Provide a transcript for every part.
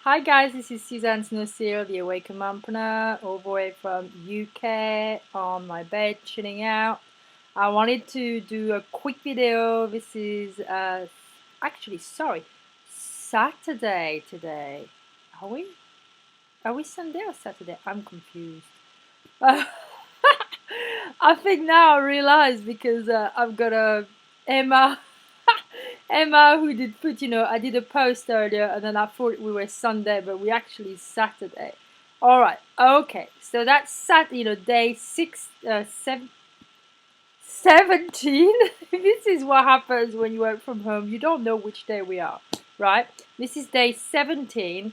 Hi guys, this is Suzanne Snowseal, the Awakened Mompreneur, all the way from UK, on my bed, chilling out. I wanted to do a quick video. This is Saturday today. Are we? Are we Sunday or Saturday? I'm confused. I think now I realize because I've got a Emma. Emma, who did put, I did a post earlier and then I thought we were Sunday, but we actually Saturday. All right, okay, so that's day 17. This is what happens when you work from home. You don't know which day we are, right? This is day 17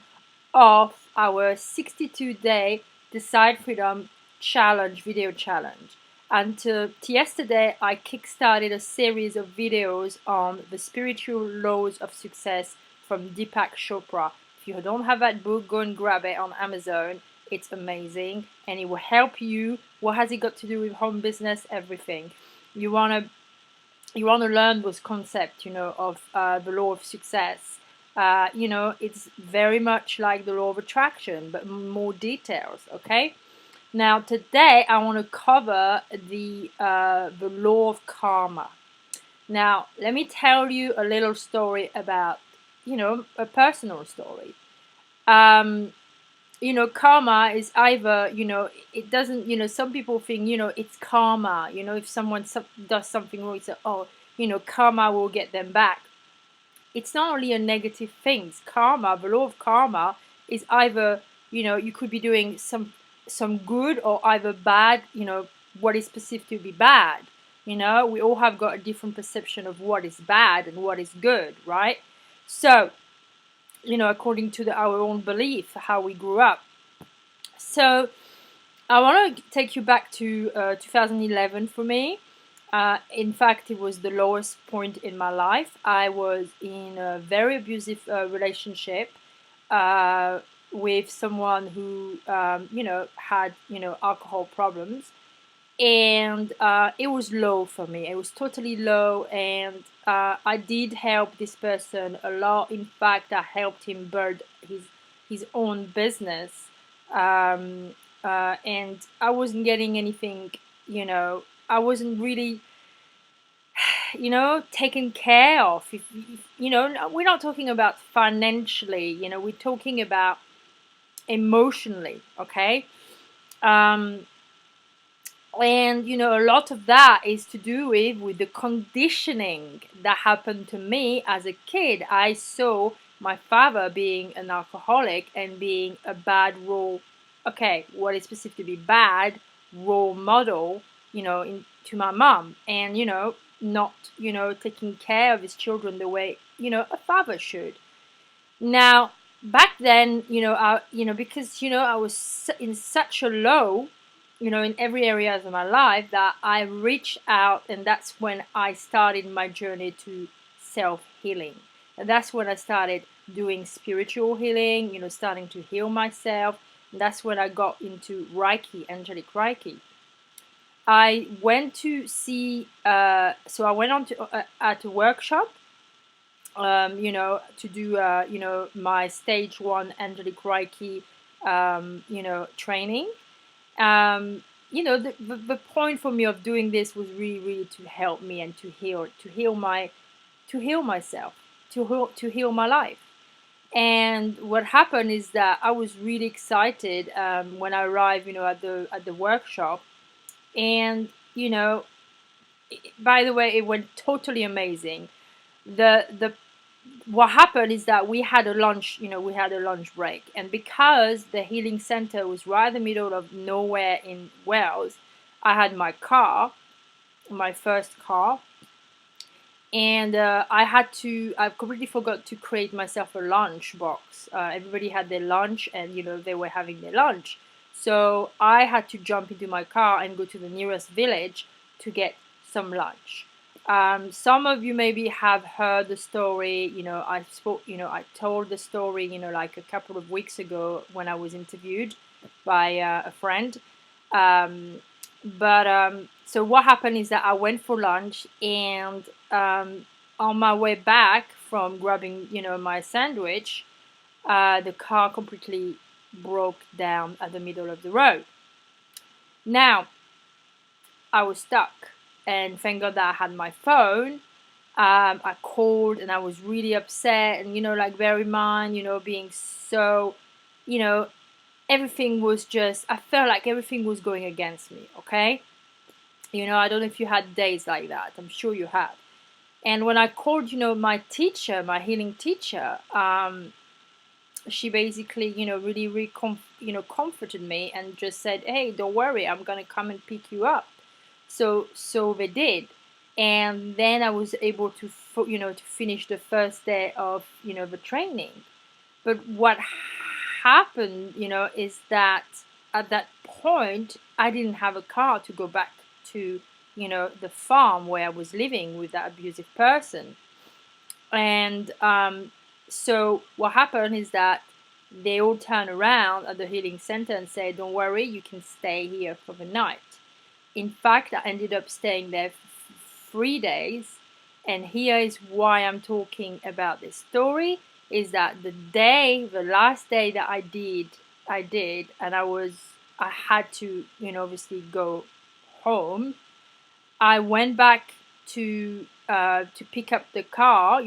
of our 62-day Decide Freedom challenge, video challenge. And to yesterday, I kickstarted a series of videos on the spiritual laws of success from Deepak Chopra. If you don't have that book, go and grab it on Amazon. It's amazing and it will help you. What has it got to do with home business? Everything. You wanna learn those concepts, of the law of success. It's very much like the law of attraction, but more details. Okay. Now today I want to cover the law of karma. Now let me tell you a little story about, a personal story. Karma is either, it doesn't, some people think, it's karma, if someone does something wrong, it's karma will get them back. It's not only a negative thing. It's karma, the law of karma is either, you could be doing some good or either bad, what is perceived to be bad. We all have got a different perception of what is bad and what is good, right? So, according to our own belief, how we grew up. So I want to take you back to 2011 for me. In fact, it was the lowest point in my life. I was in a very abusive relationship with someone who, had, alcohol problems. And it was low for me. It was totally low, and I did help this person a lot. In fact, I helped him build his own business, and I wasn't getting anything. I wasn't really, taken care of. We're not talking about financially. We're talking about emotionally. Okay. And a lot of that is to do with the conditioning that happened to me as a kid. I saw my father being an alcoholic and being a bad role, what is perceived to be bad role model, to my mom, and not taking care of his children the way a father should. Now back then, because I was in such a low, in every area of my life, that I reached out, and that's when I started my journey to self-healing. And that's when I started doing spiritual healing, starting to heal myself. And that's when I got into Reiki, angelic Reiki. I went to see, so I went on to at a workshop, to do, my stage 1 angelic Reiki, training. The point for me of doing this was really to help me and to heal myself, to heal my life. And what happened is that I was really excited when I arrived, at the workshop, and by the way, it went totally amazing. The What happened is that we had a lunch break, and because the healing center was right in the middle of nowhere in Wales, I had my first car, and I completely forgot to create myself a lunch box. Everybody had their lunch, and they were having their lunch, so I had to jump into my car and go to the nearest village to get some lunch. Some of you maybe have heard the story. I told the story, like a couple of weeks ago when I was interviewed by a friend. So what happened is that I went for lunch, and on my way back from grabbing, my sandwich, the car completely broke down at the middle of the road. Now, I was stuck, and thank God that I had my phone. I called and I was really upset, and like bear in mind, being so, you know, everything was just, I felt like everything was going against me, okay? I don't know if you had days like that. I'm sure you have. And when I called, my teacher, my healing teacher, she basically, really comforted me and just said, "Hey, don't worry, I'm gonna come and pick you up." So they did, and then I was able to, to finish the first day of, the training. But what happened, is that at that point I didn't have a car to go back to, the farm where I was living with that abusive person. And so what happened is that they all turned around at the healing center and said, "Don't worry, you can stay here for the night." In fact, I ended up staying there for 3 days. And here is why I'm talking about this story, is that the last day that I did, and I had to, obviously go home. I went back to pick up the car.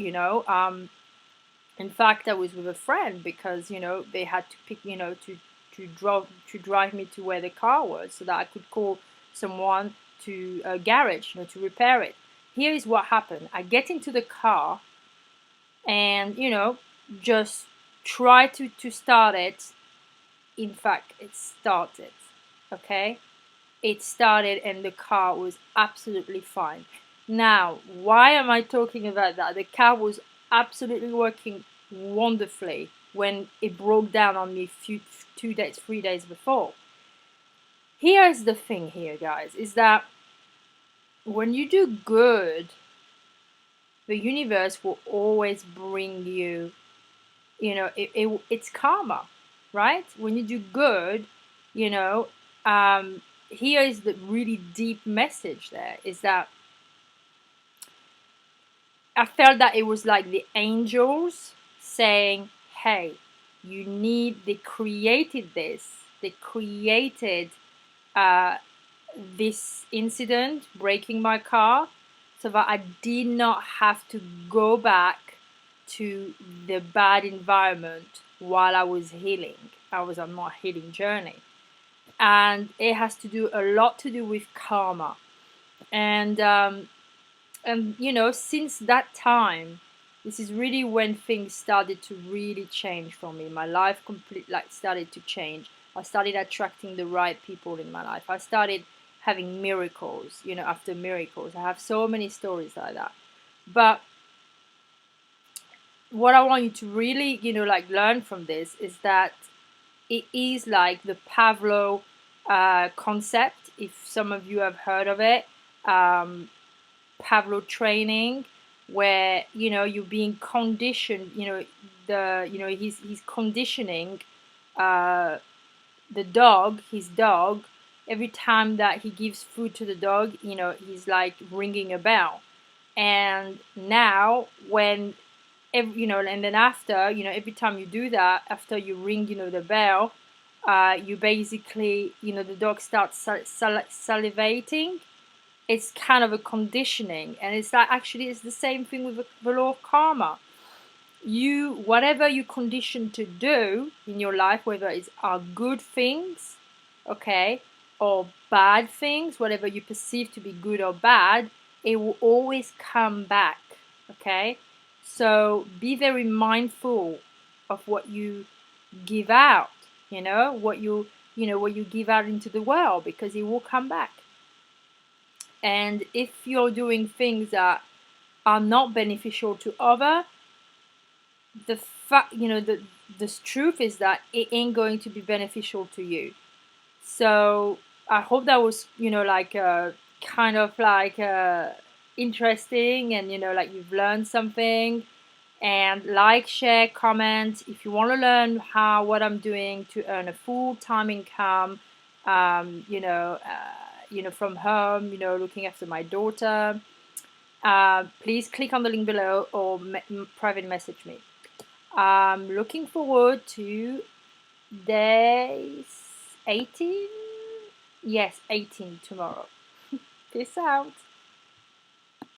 In fact, I was with a friend because they had to pick, to drive me to where the car was so that I could call someone to a garage, to repair it. Here is what happened. I get into the car and just try to start it. In fact, it started. Okay, it started and the car was absolutely fine. Now, why am I talking about that? The car was absolutely working wonderfully when it broke down on me 3 days before. Here's the thing here, guys, is that when you do good, the universe will always bring you, it's karma, right? When you do good, you know, here is the really deep message there, is that I felt that it was like the angels saying, "Hey, they created this. They created this incident, breaking my car, so that I did not have to go back to the bad environment while I was healing. I was on my healing journey." And it has to do a lot to do with karma. And since that time, this is really when things started to really change for me. My life started to change. I started attracting the right people in my life. I started having miracles, after miracles. I have so many stories like that. But what I want you to really, learn from this is that it is like the Pavlov concept. If some of you have heard of it, Pavlov training, where you're being conditioned. He's conditioning his dog. Every time that he gives food to the dog, he's like ringing a bell. And now and then after, every time you do that, after you ring, the bell, you basically, the dog starts salivating. It's kind of a conditioning, and it's like, actually, it's the same thing with the law of karma. Whatever you condition to do in your life, whether it's are good things, okay, or bad things, whatever you perceive to be good or bad, it will always come back, okay? So be very mindful of what you give out, what you give out into the world, because it will come back. And if you're doing things that are not beneficial to other, the fact, the truth is that it ain't going to be beneficial to you. So I hope that was, kind of like interesting, and like you've learned something. And like, share, comment if you want to learn what I'm doing to earn a full-time income, from home, looking after my daughter. Please click on the link below or private message me. I'm looking forward to day 18. Yes, 18 tomorrow. Peace out.